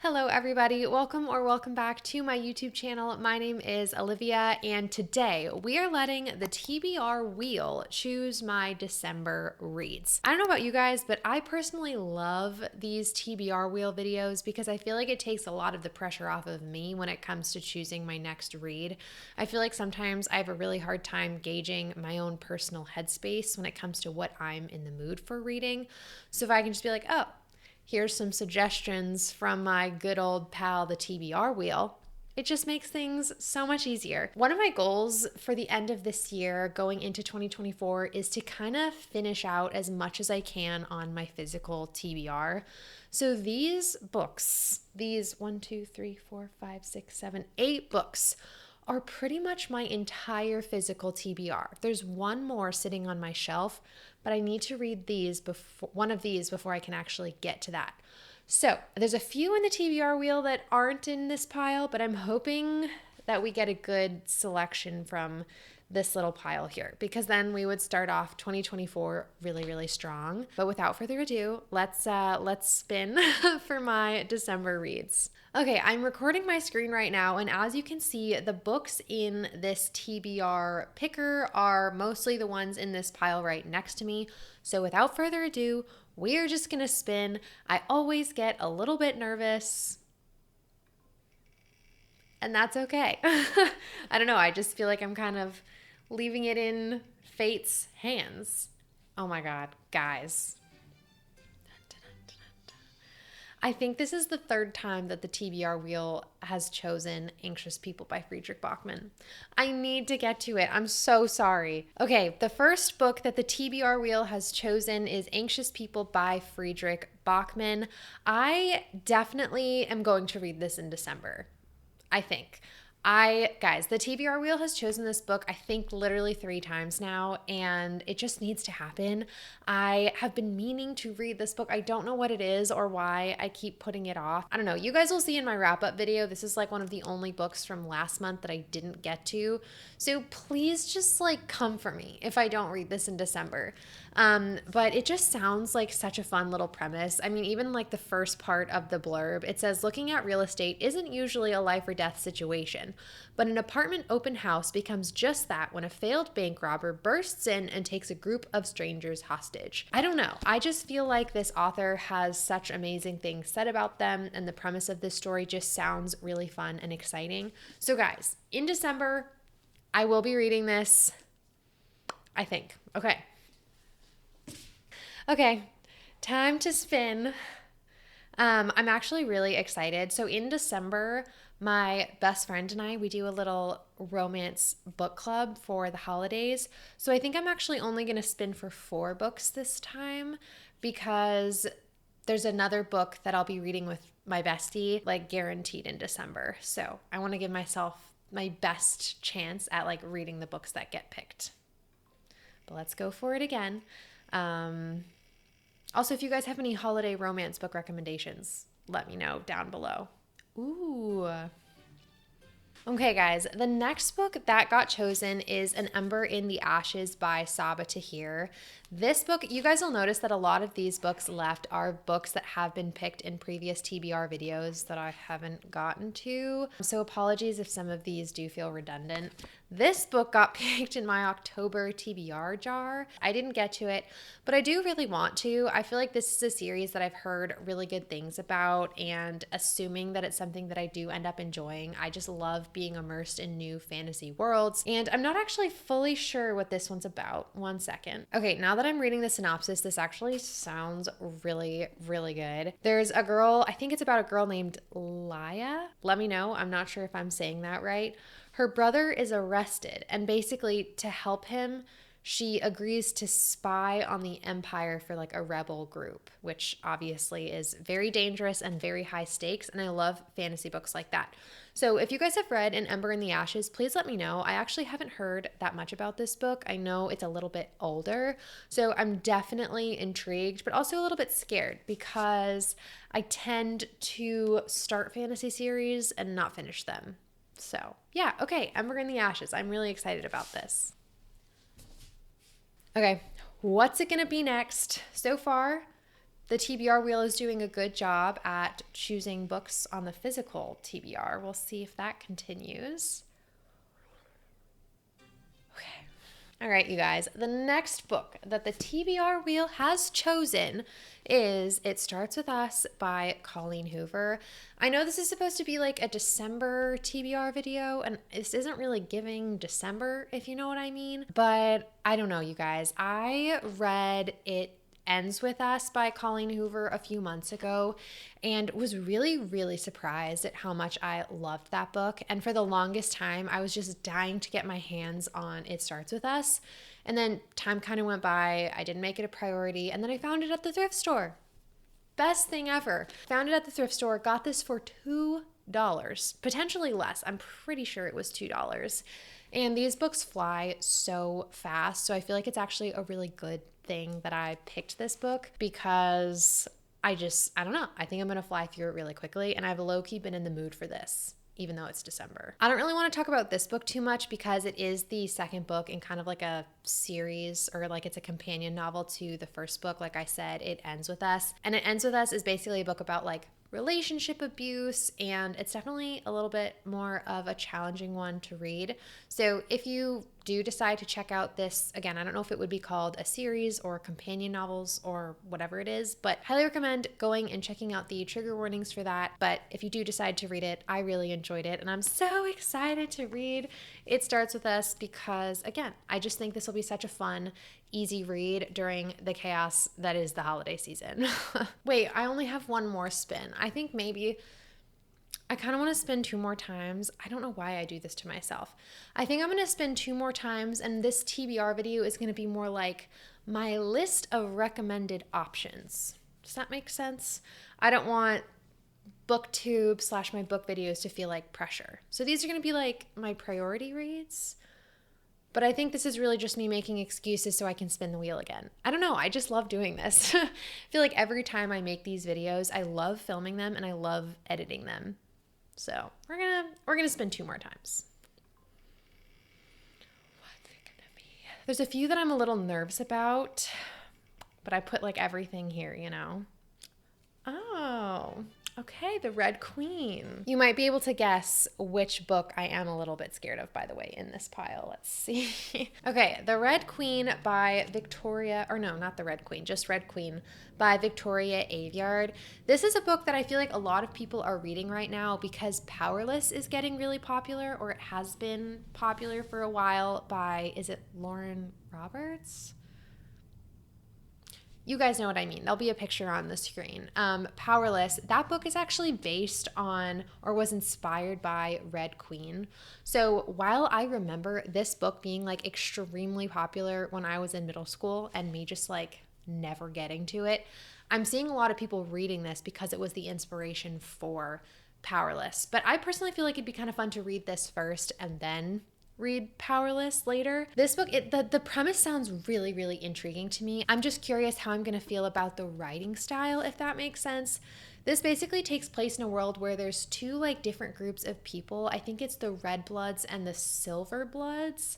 Hello everybody, welcome back to my YouTube channel. My name is Olivia and today we are letting the TBR wheel choose my December reads. I don't know about you guys, but I personally love these TBR wheel videos because I feel like it takes a lot of the pressure off of me when it comes to choosing my next read. I feel like sometimes I have a really hard time gauging my own personal headspace when it comes to what I'm in the mood for reading. So if I can just be like, oh, here's some suggestions from my good old pal, the TBR wheel, it just makes things so much easier. One of my goals for the end of this year going into 2024 is to kind of finish out as much as I can on my physical TBR. So these books, these 8 books are pretty much my entire physical TBR. There's one more sitting on my shelf, but I need to read one of these before I can actually get to that. So there's a few in the TBR wheel that aren't in this pile, but I'm hoping that we get a good selection from this little pile here, because then we would start off 2024 really, really strong. But without further ado, let's spin for my December reads. Okay, I'm recording my screen right now, and as you can see, the books in this TBR picker are mostly the ones in this pile right next to me. So without further ado, we're just gonna spin. I always get a little bit nervous, and that's okay. I don't know, I just feel like I'm kind of leaving it in fate's hands. Oh my God, guys. I think this is the third time that the TBR wheel has chosen Anxious People by Friedrich Bachmann. I need to get to it. I'm so sorry. Okay, the first book that the TBR wheel has chosen is Anxious People by Friedrich Bachmann. I definitely am going to read this in December, I think. Guys, the TBR wheel has chosen this book, I think literally 3 times now, and it just needs to happen. I have been meaning to read this book. I don't know what it is or why I keep putting it off. I don't know. You guys will see in my wrap-up video, this is like one of the only books from last month that I didn't get to. So please just come for me if I don't read this in December. But it just sounds like such a fun little premise. I mean, even the first part of the blurb, it says, looking at real estate isn't usually a life or death situation, but an apartment open house becomes just that when a failed bank robber bursts in and takes a group of strangers hostage. I don't know. I just feel like this author has such amazing things said about them, and the premise of this story just sounds really fun and exciting. So guys, in December, I will be reading this, I think. Okay, time to spin. I'm actually really excited. So in December, my best friend and I, we do a little romance book club for the holidays. So I think I'm actually only going to spin for 4 books this time, because there's another book that I'll be reading with my bestie, guaranteed in December. So I want to give myself my best chance at reading the books that get picked. But let's go for it again. Also, if you guys have any holiday romance book recommendations, let me know down below. Ooh. Okay, guys, the next book that got chosen is An Ember in the Ashes by Saba Tahir. This book, you guys will notice that a lot of these books left are books that have been picked in previous TBR videos that I haven't gotten to. So apologies if some of these do feel redundant. This book got picked in my October TBR jar. I didn't get to it, but I do really want to. I feel like this is a series that I've heard really good things about, and assuming that it's something that I do end up enjoying, I just love being immersed in new fantasy worlds. And I'm not actually fully sure what this one's about. One second. Okay, now that I'm reading the synopsis, this actually sounds really, really good. There's a girl, I think it's about a girl named Laya. Let me know. I'm not sure if I'm saying that right. Her brother is arrested, and basically to help him, she agrees to spy on the Empire for a rebel group, which obviously is very dangerous and very high stakes, and I love fantasy books like that. So if you guys have read An Ember in the Ashes, please let me know. I actually haven't heard that much about this book. I know it's a little bit older, so I'm definitely intrigued, but also a little bit scared, because I tend to start fantasy series and not finish them. So yeah, okay, Ember in the Ashes. I'm really excited about this. Okay, what's it gonna be next? So far, The TBR wheel is doing a good job at choosing books on the physical TBR. We'll see if that continues. Okay. All right, you guys. The next book that the TBR wheel has chosen is It Starts With Us by Colleen Hoover. I know this is supposed to be like a December TBR video, and this isn't really giving December, if you know what I mean. But I don't know, you guys. I read It Ends With Us by Colleen Hoover a few months ago and was really, really surprised at how much I loved that book. And for the longest time, I was just dying to get my hands on It Starts With Us. And then time kind of went by. I didn't make it a priority. And then I found it at the thrift store. Best thing ever. Found it at the thrift store, got this for $2, potentially less. I'm pretty sure it was $2. And these books fly so fast. So I feel like it's actually a really good thing that I picked this book because I don't know. I think I'm going to fly through it really quickly. And I've low-key been in the mood for this, even though it's December. I don't really want to talk about this book too much because it is the second book in kind of like a series, or like it's a companion novel to the first book. Like I said, It Ends With Us. And It Ends With Us is basically a book about like relationship abuse, and it's definitely a little bit more of a challenging one to read. So if you do decide to check out this, again, I don't know if it would be called a series or companion novels or whatever it is, but highly recommend going and checking out the trigger warnings for that. But if you do decide to read it, I really enjoyed it, and I'm so excited to read It Starts With Us because, again, I just think this will be such a fun, easy read during the chaos that is the holiday season. Wait, I only have one more spin. I think maybe I kind of want to spin 2 more times. I don't know why I do this to myself. I think I'm going to spin 2 more times, and this TBR video is going to be more like my list of recommended options. Does that make sense? I don't want booktube / my book videos to feel like pressure. So these are going to be like my priority reads. But I think this is really just me making excuses so I can spin the wheel again. I don't know. I just love doing this. I feel like every time I make these videos, I love filming them and I love editing them. So we're gonna spin 2 more times. What's it gonna be? There's a few that I'm a little nervous about, but I put like everything here, you know? Oh. Okay, The Red Queen. You might be able to guess which book I am a little bit scared of, by the way, in this pile. Let's see. Okay, The Red Queen by Victoria, or no, not The Red Queen, just Red Queen by Victoria Aveyard. This is a book that I feel like a lot of people are reading right now because Powerless is getting really popular, or it has been popular for a while by, is it Lauren Roberts? You guys know what I mean. There'll be a picture on the screen. Powerless, that book is actually based on or was inspired by Red Queen. So while I remember this book being like extremely popular when I was in middle school and me just like never getting to it, I'm seeing a lot of people reading this because it was the inspiration for Powerless. But I personally feel like it'd be kind of fun to read this first and then read Powerless later. This book, the premise sounds really, really intriguing to me. I'm just curious how I'm going to feel about the writing style, if that makes sense. This basically takes place in a world where there's 2 like different groups of people. I think it's the Red Bloods and the Silver Bloods.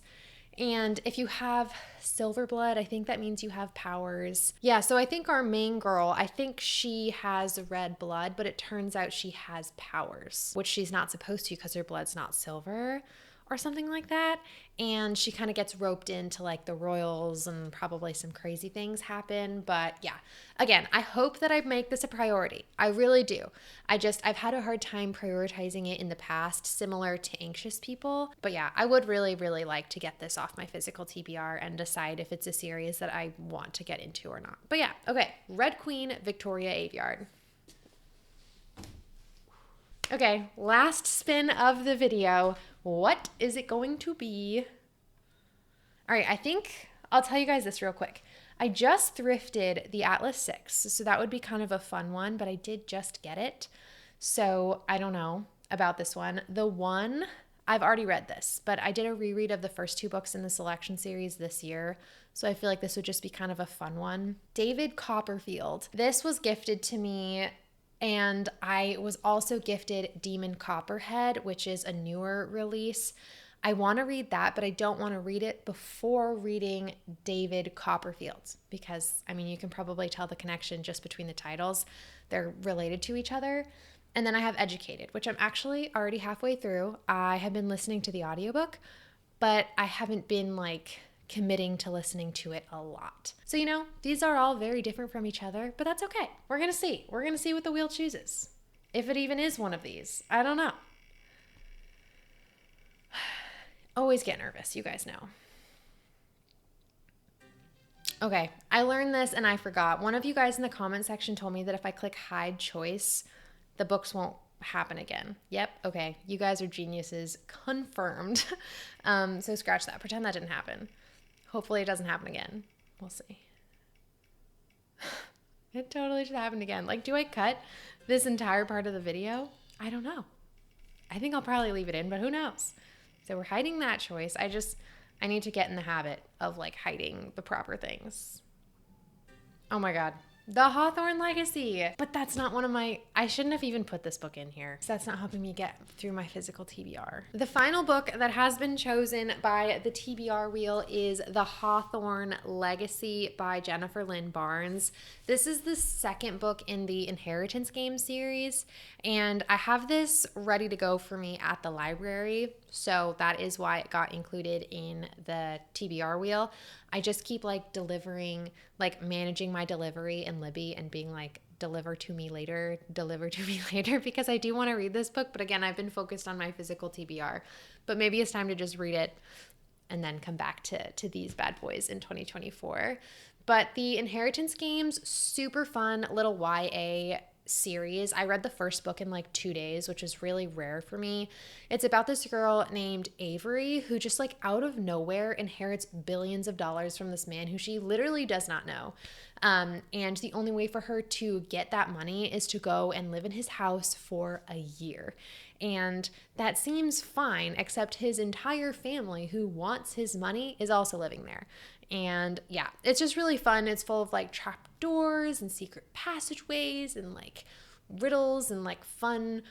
And if you have silver blood, I think that means you have powers. Yeah, so I think our main girl, I think she has red blood, but it turns out she has powers, which she's not supposed to because her blood's not silver or something like that. And she kind of gets roped into like the royals and probably some crazy things happen. But yeah, again, I hope that I make this a priority. I really do. I've had a hard time prioritizing it in the past, similar to Anxious People. But yeah, I would really, really like to get this off my physical TBR and decide if it's a series that I want to get into or not. But yeah, okay. Red Queen, Victoria Aveyard. Okay, last spin of the video. What is it going to be? All right, I think I'll tell you guys this real quick. I just thrifted the Atlas 6, so that would be kind of a fun one, but I did just get it. So I don't know about this one. The one, I've already read this, but I did a reread of the first 2 books in the selection series this year, so I feel like this would just be kind of a fun one. David Copperfield. This was gifted to me, and I was also gifted Demon Copperhead, which is a newer release. I want to read that, but I don't want to read it before reading David Copperfield's because, I mean, you can probably tell the connection just between the titles. They're related to each other. And then I have Educated, which I'm actually already halfway through. I have been listening to the audiobook, but I haven't been like committing to listening to it a lot. So, these are all very different from each other, but that's okay. We're going to see. We're going to see what the wheel chooses. If it even is one of these. I don't know. Always get nervous, you guys know. Okay, I learned this and I forgot. One of you guys in the comment section told me that if I click hide choice, the books won't happen again. Yep, okay, you guys are geniuses, confirmed. So scratch that, pretend that didn't happen. Hopefully it doesn't happen again. We'll see. It totally should happen again. Like, do I cut this entire part of the video? I don't know. I think I'll probably leave it in, but who knows? So we're hiding that choice. I need to get in the habit of like hiding the proper things. Oh my God. The Hawthorne Legacy. But that's not one of I shouldn't have even put this book in here because that's not helping me get through my physical TBR. The final book that has been chosen by the TBR wheel is The Hawthorne Legacy by Jennifer Lynn Barnes. This is the second book in the Inheritance Game series, and I have this ready to go for me at the library, so that is why it got included in the TBR wheel. I just keep like managing my delivery in Libby and being like, deliver to me later, because I do want to read this book. But again, I've been focused on my physical TBR, but maybe it's time to just read it and then come back to these bad boys in 2024. But the Inheritance Games, super fun little YA series. I read the first book in like 2 days, which is really rare for me. It's about this girl named Avery who just like out of nowhere inherits billions of dollars from this man who she literally does not know. And the only way for her to get that money is to go and live in his house for a year. And that seems fine, except his entire family who wants his money is also living there. And yeah, it's just really fun. It's full of like trap doors and secret passageways and like riddles and like fun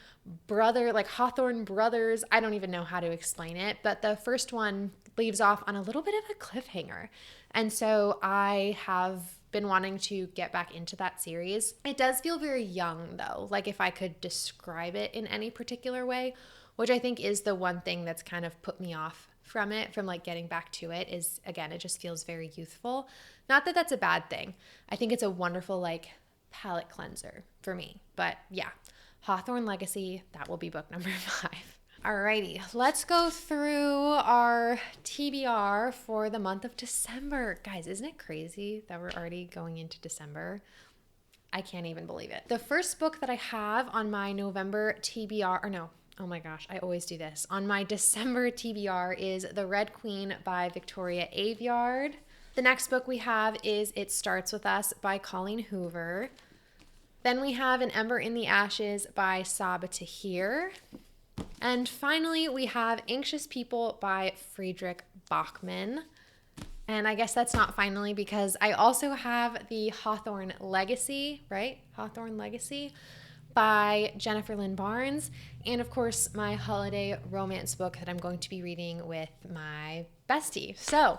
Hawthorne brothers. I don't even know how to explain it, but the first one leaves off on a little bit of a cliffhanger. And so I have been wanting to get back into that series. It does feel very young though, like if I could describe it in any particular way, which I think is the one thing that's kind of put me off from like getting back to it is, again, it just feels very youthful. Not that that's a bad thing. I think it's a wonderful like palate cleanser for me. But yeah, Hawthorne Legacy, that will be book number 5. Alrighty, let's go through our TBR for the month of December. Guys, isn't it crazy that we're already going into December? I can't even believe it. The first book that I have on my November TBR, or no, oh my gosh, I always do this. On my December TBR is The Red Queen by Victoria Aveyard. The next book we have is It Starts With Us by Colleen Hoover. Then we have An Ember in the Ashes by Saba Tahir. And finally, we have Anxious People by Friedrich Bachmann. And I guess that's not finally because I also have the Hawthorne Legacy, right? Hawthorne Legacy by Jennifer Lynn Barnes. And of course, my holiday romance book that I'm going to be reading with my bestie. So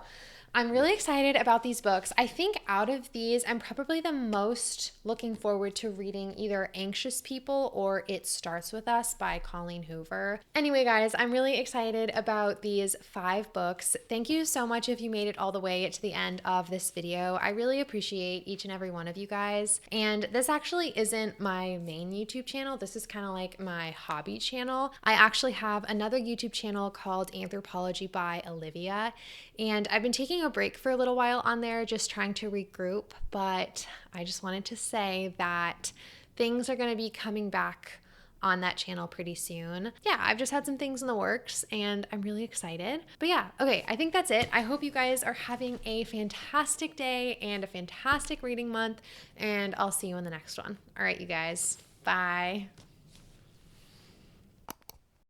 I'm really excited about these books. I think out of these, I'm probably the most looking forward to reading either Anxious People or It Starts With Us by Colleen Hoover. Anyway, guys, I'm really excited about these 5 books. Thank you so much if you made it all the way to the end of this video. I really appreciate each and every one of you guys. And this actually isn't my main YouTube channel. This is kind of like my hobby channel. I actually have another YouTube channel called Anthropology by Olivia. And I've been taking a break for a little while on there, just trying to regroup, but I just wanted to say that things are going to be coming back on that channel pretty soon. Yeah, I've just had some things in the works and I'm really excited. But yeah, okay, I think that's it. I hope you guys are having a fantastic day and a fantastic reading month, and I'll see you in the next one. All right, you guys, bye.